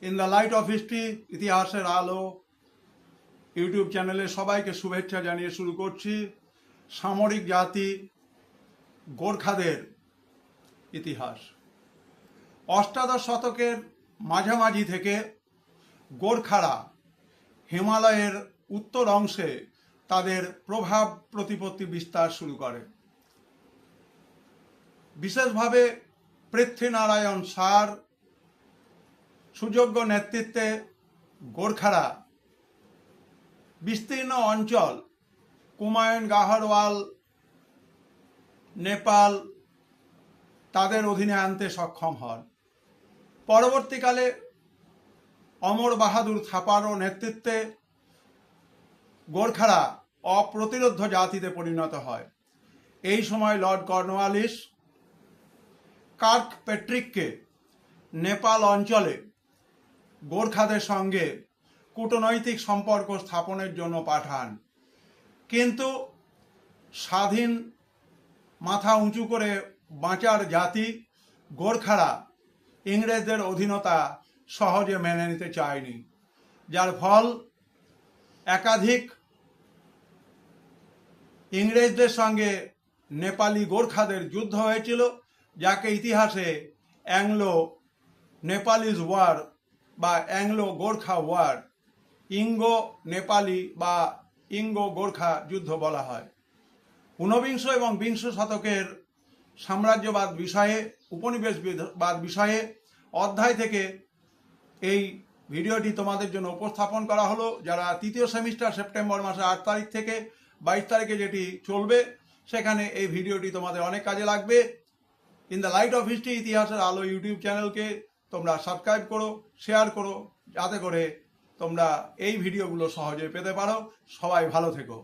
In the light off history, ইতিহাসের আলো YouTube চ্যানেলে সবাইকে শুভেচ্ছা জানিয়ে শুরু করছি সামরিক জাতি গোর্খাদের ইতিহাস। অষ্টাদশ শতকের মাঝামাঝি থেকে গোর্খারা হিমালয়ের উত্তর অংশে তাদের প্রভাব প্রতিপত্তি বিস্তার শুরু করে। বিশেষভাবে পৃথ্বীনারায়ণ সার সুযোগ্য নেতৃত্বে গোর্খারা বিস্তীর্ণ অঞ্চল কুমায়ুন গাহরওয়াল নেপাল তাদের অধীনে আনতে সক্ষম হন। পরবর্তীকালে অমর বাহাদুর থাপারও নেতৃত্বে গোর্খারা অপ্রতিরোধ্য জাতিতে পরিণত হয়। এই সময় লর্ড কর্নওয়ালিস কার্ক পেট্রিককে নেপাল অঞ্চলে গোর্খাদের সঙ্গে কূটনৈতিক সম্পর্ক স্থাপনের জন্য পাঠান, কিন্তু স্বাধীন মাথা উঁচু করে বাঁচার জাতি গোর্খারা ইংরেজদের অধীনতা সহজে মেনে নিতে চায়নি, যার ফল একাধিক ইংরেজদের সঙ্গে নেপালি গোর্খাদের যুদ্ধ হয়েছিল, যাকে ইতিহাসে অ্যাংলো নেপালিজ ওয়ার বা অ্যাংলো গোর্খা ওয়ার, ইঙ্গো নেপালি বা ইঙ্গো গোর্খা যুদ্ধ বলা হয়। ঊনবিংশ এবং বিংশ শতকের সাম্রাজ্যবাদ বিষয়ে, উপনিবেশবাদ বিষয়ে অধ্যায় থেকে এই ভিডিওটি তোমাদের জন্য উপস্থাপন করা হলো। যারা তৃতীয় সেমিস্টার সেপ্টেম্বর মাসের 8 তারিখ থেকে 22 তারিখে যেটি চলবে, সেখানে এই ভিডিওটি তোমাদের অনেক কাজে লাগবে। In the light off history, ইতিহাসের আলো ইউটিউব চ্যানেলকে তোমরা সাবস্ক্রাইব করো, শেয়ার করো, যাতে করে তোমরা এই ভিডিওগুলো সহজে পেতে পারো। সবাই ভালো থেকো।